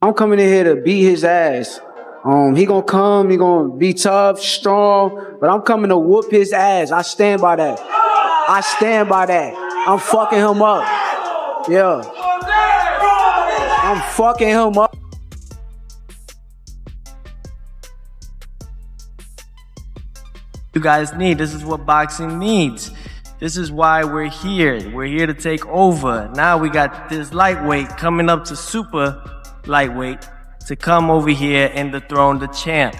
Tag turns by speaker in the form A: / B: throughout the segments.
A: I'm coming in here to beat his ass. He gonna come, he gonna be tough, strong, but I'm coming to whoop his ass. I stand by that. I stand by that. I'm fucking him up. Yeah. I'm fucking him up.
B: You guys need. This is what boxing needs. This is why we're here. We're here to take over. Now we got this lightweight coming up to super lightweight to come over here and dethrone the champ.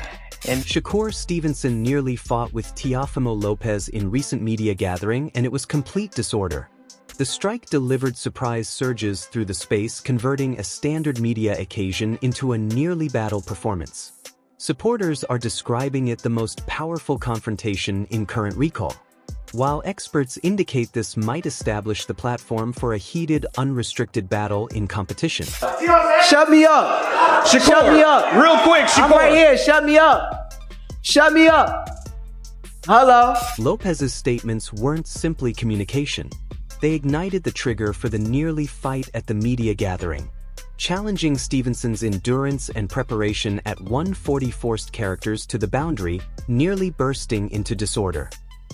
B: And
C: Shakur Stevenson nearly fought with Teofimo Lopez in recent media gathering, and it was complete disorder. The strike delivered surprise surges through the space, converting a standard media occasion into a nearly battle performance. Supporters are describing it the most powerful confrontation in current recall, while experts indicate this might establish the platform for a heated, unrestricted battle in competition.
A: Shut me up.
D: Shakur,
A: shut me up.
D: Real quick, Shakur.
A: I'm right here. Shut me up. Shut me up. Hello.
C: Lopez's statements weren't simply communication. They ignited the trigger for the nearly fight at the media gathering, challenging Stevenson's endurance and preparation at 140 forced characters to the boundary, nearly bursting into disorder.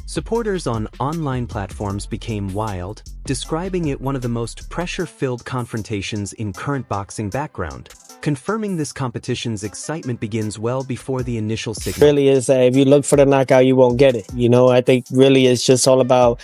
C: Supporters on online platforms became wild, describing it one of the most pressure-filled confrontations in current boxing background, confirming this competition's excitement begins well before the initial signal.
E: Really is if you look for the knockout, you won't get it. You know, I think really it's just all about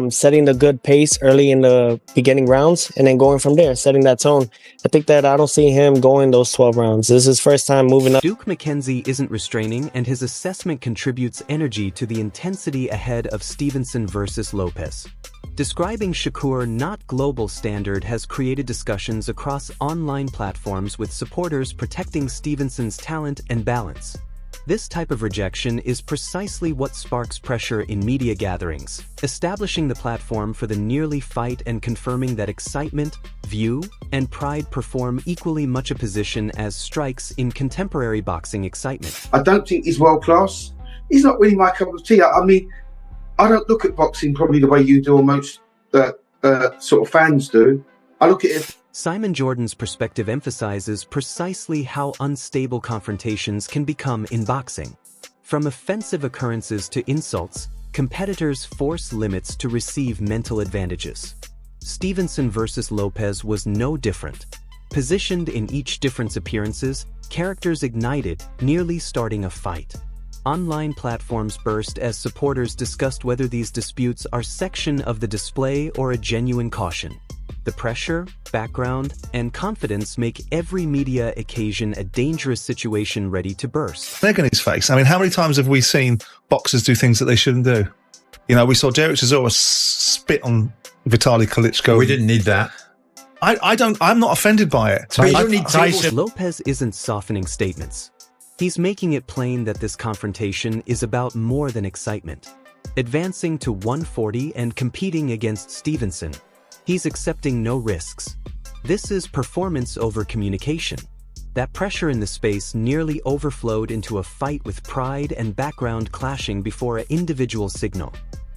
E: setting the good pace early in the beginning rounds and then going from there, setting that tone. I think that I don't see him going those 12 rounds. This is his first time moving up.
C: Duke McKenzie isn't restraining, and his assessment contributes energy to the intensity ahead of Stevenson versus Lopez. Describing Shakur not global standard has created discussions across online platforms with supporters protecting Stevenson's talent and balance. This type of rejection is precisely what sparks pressure in media gatherings, establishing the platform for the nearly fight and confirming that excitement, view, and pride perform equally much a position as strikes in contemporary boxing excitement.
F: I don't think he's world class. He's not really my cup of tea. I mean, I don't look at boxing probably the way you do or most sort of fans do. I look at it.
C: Simon Jordan's perspective emphasizes precisely how unstable confrontations can become in boxing. From offensive occurrences to insults, competitors force limits to receive mental advantages. Stevenson versus Lopez was no different. Positioned in each difference appearances, characters ignited, nearly starting a fight. Online platforms burst as supporters discussed whether these disputes are section of the display or a genuine caution. The pressure, background, and confidence make every media occasion a dangerous situation ready to burst.
G: Egg on his face. I mean, how many times have we seen boxers do things that they shouldn't do? You know, we saw Derek Chisora spit on Vitaly Klitschko.
D: We didn't need that.
G: I'm not offended by it.
D: So you don't need Tyson.
C: Lopez isn't softening statements. He's making it plain that this confrontation is about more than excitement. Advancing to 140 and competing against Stevenson, he's accepting no risks. This is performance over communication. That pressure in the space nearly overflowed into a fight with pride and background clashing before an individual signal.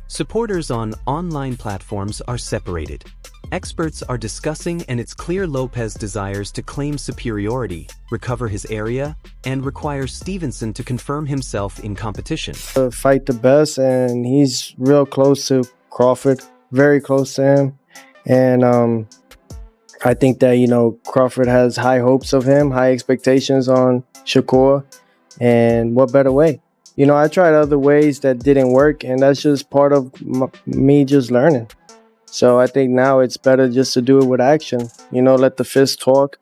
C: Supporters on online platforms are separated. Experts are discussing, and it's clear Lopez desires to claim superiority, recover his area, and requires Stevenson to confirm himself in competition.
E: Fight the best, and he's real close to Crawford, very close to him. And I think that, you know, Crawford has high hopes of him, high expectations on Shakur, and what better way? You know, I tried other ways that didn't work, and that's just part of me just learning. So I think now it's better just to do it with action, you know, let the fist talk.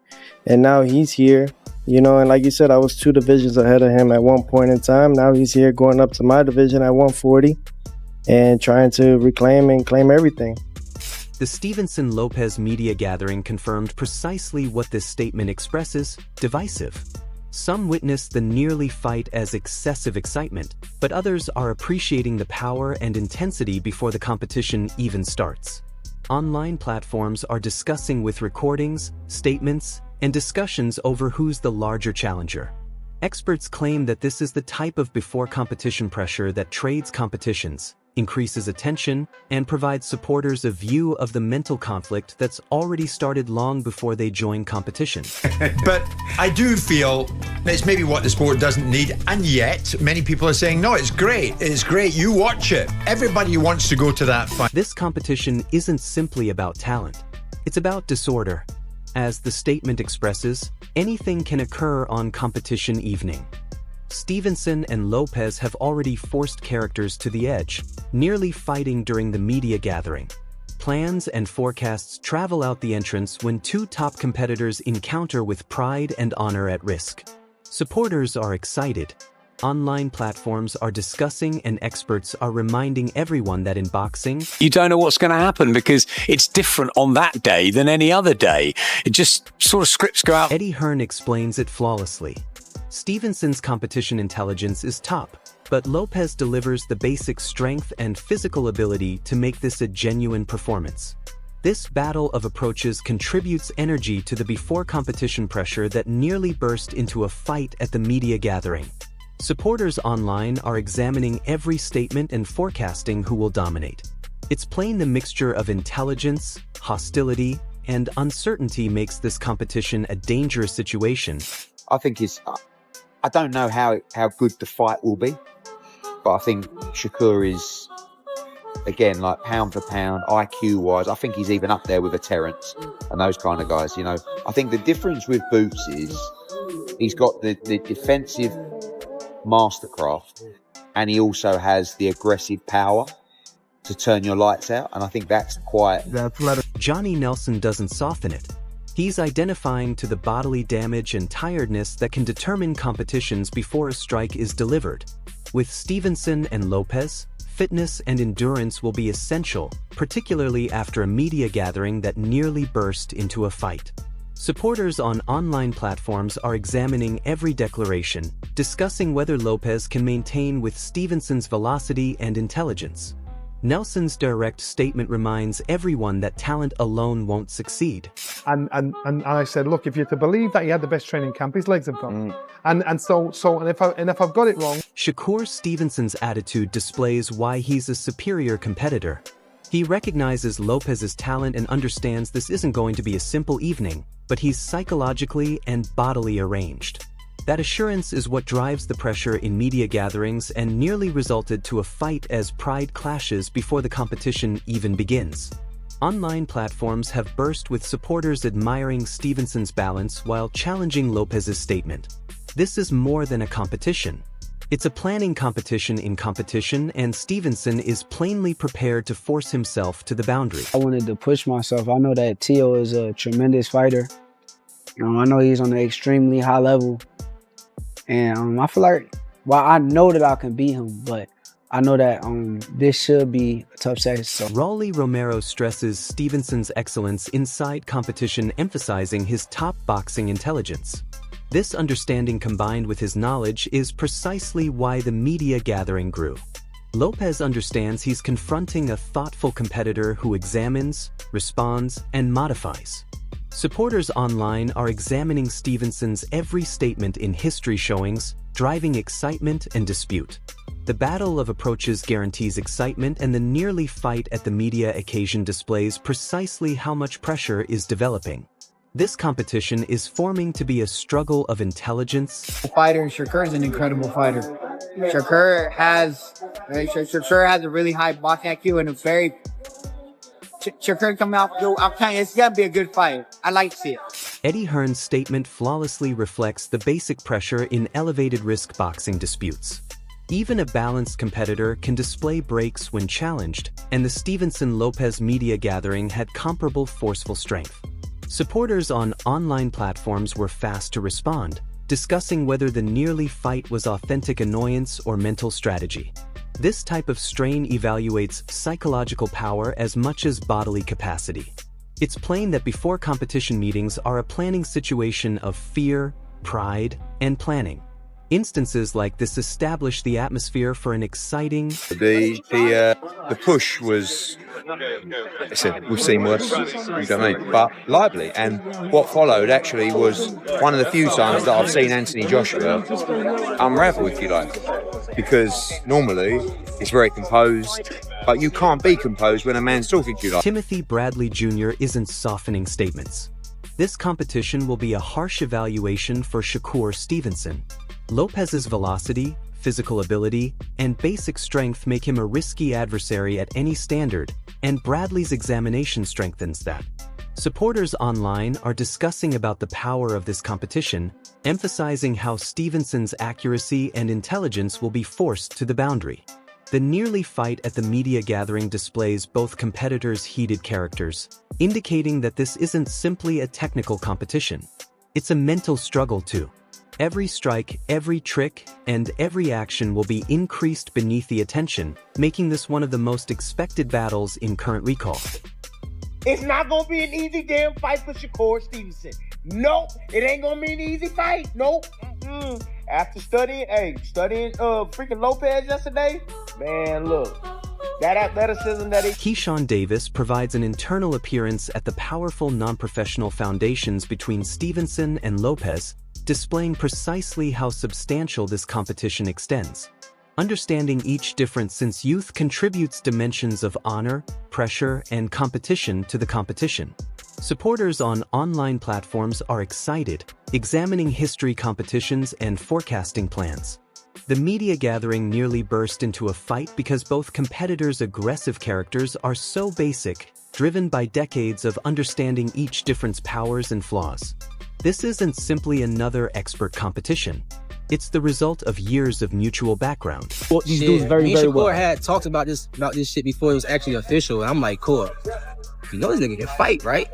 E: And now he's here, you know, and like you said, I was 2 divisions ahead of him at one point in time. Now he's here going up to my division at 140 and trying to reclaim and claim everything.
C: The Stevenson-Lopez media gathering confirmed precisely what this statement expresses: divisive. Some witness the nearly fight as excessive excitement, but others are appreciating the power and intensity before the competition even starts. Online platforms are discussing with recordings, statements, and discussions over who's the larger challenger. Experts claim that this is the type of before competition pressure that trades competitions, increases attention, and provides supporters a view of the mental conflict that's already started long before they join competition.
D: But I do feel it's maybe what the sport doesn't need, and yet many people are saying, no, it's great, you watch it. Everybody wants to go to that fight.
C: This competition isn't simply about talent. It's about disorder. As the statement expresses, anything can occur on competition evening. Stevenson and Lopez have already forced characters to the edge, nearly fighting during the media gathering. Plans and forecasts travel out the entrance when two top competitors encounter with pride and honor at risk. Supporters are excited. Online platforms are discussing, and experts are reminding everyone that in boxing,
H: you don't know what's going to happen because it's different on that day than any other day. It just sort of scripts go out.
C: Eddie Hearn explains it flawlessly. Stevenson's competition intelligence is top, but Lopez delivers the basic strength and physical ability to make this a genuine performance. This battle of approaches contributes energy to the before-competition pressure that nearly burst into a fight at the media gathering. Supporters online are examining every statement and forecasting who will dominate. It's plain the mixture of intelligence, hostility, and uncertainty makes this competition a dangerous situation.
I: I think I don't know how good the fight will be, but I think Shakur is, again, like pound for pound, IQ-wise, I think he's even up there with a Terence and those kind of guys, you know. I think the difference with Boots is he's got the defensive mastercraft, and he also has the aggressive power to turn your lights out, and I think that's quite...
C: Johnny Nelson doesn't soften it. He's identifying to the bodily damage and tiredness that can determine competitions before a strike is delivered. With Stevenson and Lopez, fitness and endurance will be essential, particularly after a media gathering that nearly burst into a fight. Supporters on online platforms are examining every declaration, discussing whether Lopez can maintain with Stevenson's velocity and intelligence. Nelson's direct statement reminds everyone that talent alone won't succeed.
J: And I said, look, if you're to believe that he had the best training camp, his legs have gone. And if I've got it wrong.
C: Shakur Stevenson's attitude displays why he's a superior competitor. He recognizes Lopez's talent and understands this isn't going to be a simple evening, but he's psychologically and bodily arranged. That assurance is what drives the pressure in media gatherings and nearly resulted to a fight as pride clashes before the competition even begins. Online platforms have burst with supporters admiring Stevenson's balance while challenging Lopez's statement. This is more than a competition. It's a planning competition in competition, and Stevenson is plainly prepared to force himself to the boundary.
A: I wanted to push myself. I know that Teo is a tremendous fighter. I know he's on an extremely high level. And I feel like, well, I know that I can beat him, but I know that this should be a tough session. So.
C: Rolly Romero stresses Stevenson's excellence inside competition, emphasizing his top boxing intelligence. This understanding combined with his knowledge is precisely why the media gathering grew. Lopez understands he's confronting a thoughtful competitor who examines, responds, and modifies. Supporters online are examining Stevenson's every statement in history showings, driving excitement and dispute. The battle of approaches guarantees excitement, and the nearly fight at the media occasion displays precisely how much pressure is developing. This competition is forming to be a struggle of intelligence.
K: Fighter, Shakur is an incredible fighter. Shakur has a really high boxing IQ and a very... Shakur come out, I'm telling you, it's gonna be a good fight. I like to see it.
C: Eddie Hearn's statement flawlessly reflects the basic pressure in elevated risk boxing disputes. Even a balanced competitor can display breaks when challenged, and the Stevenson-Lopez media gathering had comparable forceful strength. Supporters on online platforms were fast to respond, discussing whether the nearly fight was authentic annoyance or mental strategy. This type of strain evaluates psychological power as much as bodily capacity. It's plain that before competition meetings are a planning situation of fear, pride, and planning. Instances like this establish the atmosphere for an exciting...
L: The push was... Listen, we've seen worse, you know what I mean? But lively. And what followed actually was one of the few times that I've seen Anthony Joshua unravel, if you like. because normally it's very composed, but you can't be composed when a man's talking to you.
C: Timothy Bradley Jr. isn't softening statements. This competition will be a harsh evaluation for Shakur Stevenson. Lopez's velocity, physical ability, and basic strength make him a risky adversary at any standard, and Bradley's examination strengthens that. Supporters online are discussing about the power of this competition, emphasizing how Stevenson's accuracy and intelligence will be forced to the boundary. The nearly fight at the media gathering displays both competitors' heated characters, indicating that this isn't simply a technical competition. It's a mental struggle too. Every strike, every trick, and every action will be increased beneath the attention, making this one of the most expected battles in current recall.
M: It's not going to be an easy damn fight for Shakur Stevenson. Nope, it ain't going to be an easy fight. Nope. After studying freaking Lopez yesterday, man, look, that athleticism that he...
C: Keyshawn Davis provides an internal appearance at the powerful non-professional foundations between Stevenson and Lopez, displaying precisely how substantial this competition extends. Understanding each difference since youth contributes dimensions of honor, pressure, and competition to the competition. Supporters on online platforms are excited, examining history competitions and forecasting plans. The media gathering nearly burst into a fight because both competitors' aggressive characters are so basic, driven by decades of understanding each difference powers and flaws. This isn't simply another expert competition. It's the result of years of mutual background.
N: Well, these dudes very well. Had talked about this shit before it was actually official, and I'm like, cool. You know this nigga can fight, right?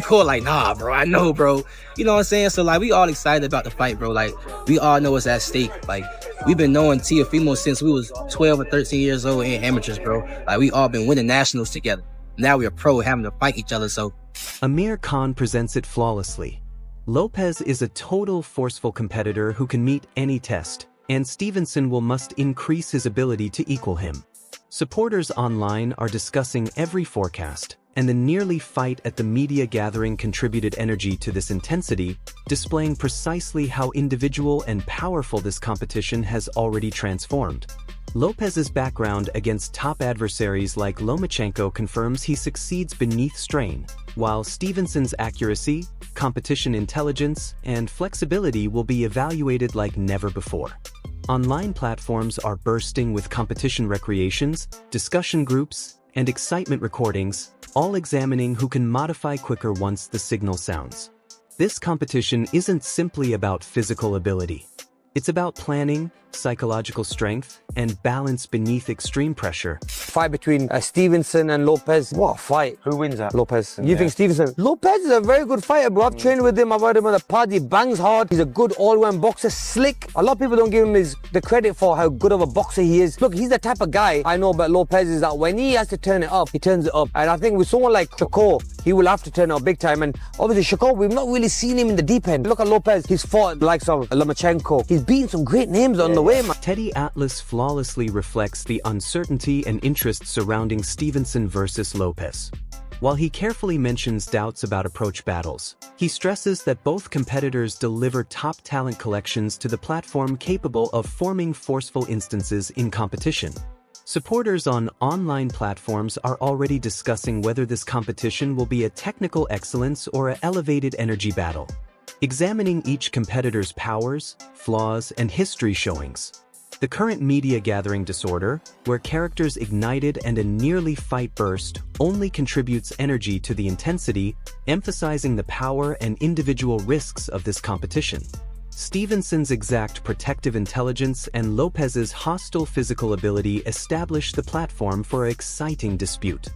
N: Cool, like, nah, bro, I know, bro. You know what I'm saying? So, like, we all excited about the fight, bro. Like, we all know what's at stake. Like, we've been knowing Teofimo since we was 12 or 13 years old in amateurs, bro. Like, we all been winning nationals together. Now we're pro having to fight each other, so.
C: Amir Khan presents it flawlessly. Lopez is a total forceful competitor who can meet any test, and Stevenson must increase his ability to equal him. Supporters online are discussing every forecast, and the nearly fight at the media gathering contributed energy to this intensity, displaying precisely how individual and powerful this competition has already transformed. Lopez's background against top adversaries like Lomachenko confirms he succeeds beneath strain, while Stevenson's accuracy, competition intelligence, and flexibility will be evaluated like never before. Online platforms are bursting with competition recreations, discussion groups, and excitement recordings, all examining who can modify quicker once the signal sounds. This competition isn't simply about physical ability. It's about planning, psychological strength, and balance beneath extreme pressure.
O: Fight between Stevenson and Lopez. What a fight.
P: Who wins that?
O: Lopez. You think Stevenson? Lopez is a very good fighter, bro. I've trained with him. I've heard him on the pod. He bangs hard. He's a good all-round boxer. Slick. A lot of people don't give him the credit for how good of a boxer he is. Look, he's the type of guy I know about Lopez is that when he has to turn it up, he turns it up. And I think with someone like Shakur, he will have to turn it up big time. And obviously Shakur, we've not really seen him in the deep end. Look at Lopez. He's fought the likes of Lomachenko. He's beaten some great names on the way, man.
C: Teddy Atlas flawlessly reflects the uncertainty and interest surrounding Stevenson versus Lopez. While he carefully mentions doubts about approach battles, he stresses that both competitors deliver top talent collections to the platform capable of forming forceful instances in competition. Supporters on online platforms are already discussing whether this competition will be a technical excellence or an elevated energy battle, examining each competitor's powers, flaws, and history showings. The current media gathering disorder, where characters ignited and a nearly fight burst, only contributes energy to the intensity, emphasizing the power and individual risks of this competition. Stevenson's exact protective intelligence and Lopez's hostile physical ability establish the platform for an exciting dispute.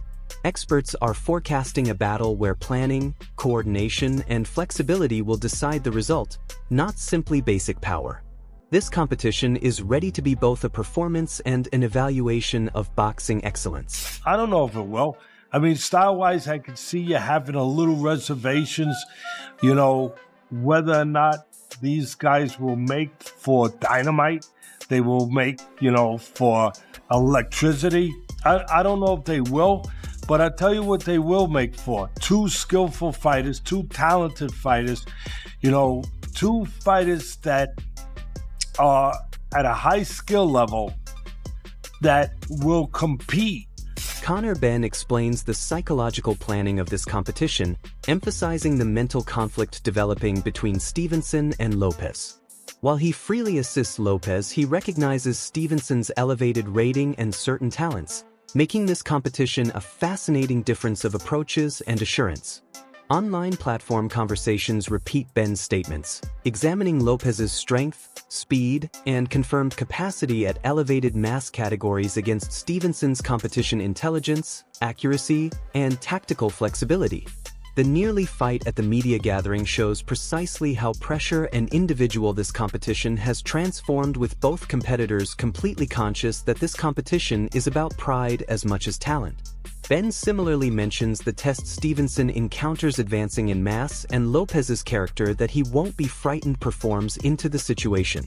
C: Experts are forecasting a battle where planning, coordination, and flexibility will decide the result, not simply basic power. This competition is ready to be both a performance and an evaluation of boxing excellence.
Q: I don't know if it will. I mean, style-wise, I can see you having a little reservations, you know, whether or not these guys will make for dynamite, they will make, you know, for electricity. I don't know if they will, but I'll tell you what they will make for. Two skillful fighters, two talented fighters, you know, two fighters that are at a high skill level that will compete.
C: Conor Benn explains the psychological planning of this competition, emphasizing the mental conflict developing between Stevenson and Lopez. While he freely assists Lopez, he recognizes Stevenson's elevated rating and certain talents, making this competition a fascinating difference of approaches and assurance. Online platform conversations repeat Benn's statements, examining Lopez's strength, speed, and confirmed capacity at elevated mass categories against Stevenson's competition intelligence, accuracy, and tactical flexibility. The nearly fight at the media gathering shows precisely how pressure and individual this competition has transformed, with both competitors completely conscious that this competition is about pride as much as talent. Benn similarly mentions the test Stevenson encounters advancing in mass, and Lopez's character that he won't be frightened performs into the situation.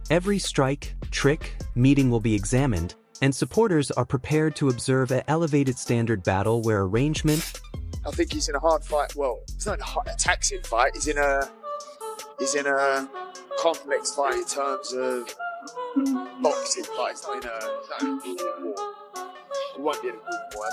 C: Every strike, trick, meeting will be examined, and supporters are prepared to observe an elevated standard battle where arrangement.
P: I think he's in a hard fight. Well, it's not a taxing fight. He's in a complex fight in terms of boxing fight. It's not in a war. It won't be in a war.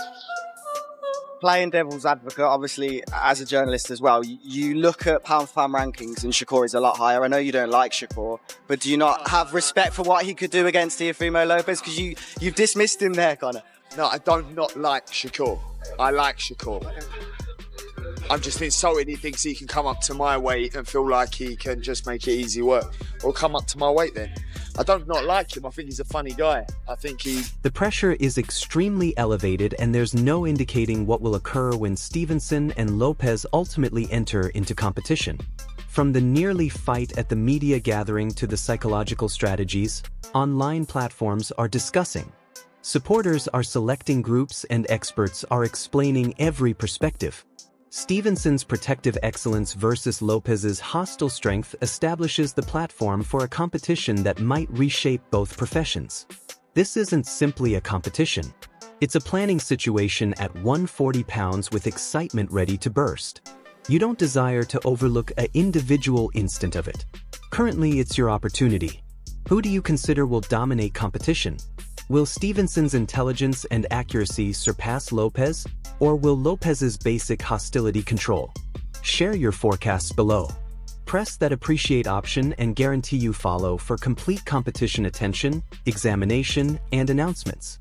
R: Playing devil's advocate, obviously, as a journalist as well, you look at pound-for-pound rankings and Shakur is a lot higher. I know you don't like Shakur, but do you not have respect for what he could do against Teofimo Lopez? Because you've dismissed him there, Conor.
P: No, I don't not like Shakur. I like Shakur. I'm just insulted he thinks he can come up to my weight and feel like he can just make it easy work. Or come up to my weight then. I don't not like him. I think he's a funny guy. I think he...
C: The pressure is extremely elevated, and there's no indicating what will occur when Stevenson and Lopez ultimately enter into competition. From the nearly fight at the media gathering to the psychological strategies, online platforms are discussing. Supporters are selecting groups, and experts are explaining every perspective. Stevenson's protective excellence versus Lopez's hostile strength establishes the platform for a competition that might reshape both professions. This isn't simply a competition. It's a planning situation at 140 pounds with excitement ready to burst. You don't desire to overlook an individual instant of it. Currently, it's your opportunity. Who do you consider will dominate competition? Will Stevenson's intelligence and accuracy surpass Lopez, or will Lopez's basic hostility control? Share your forecasts below. Press that appreciate option and guarantee you follow for complete competition attention, examination, and announcements.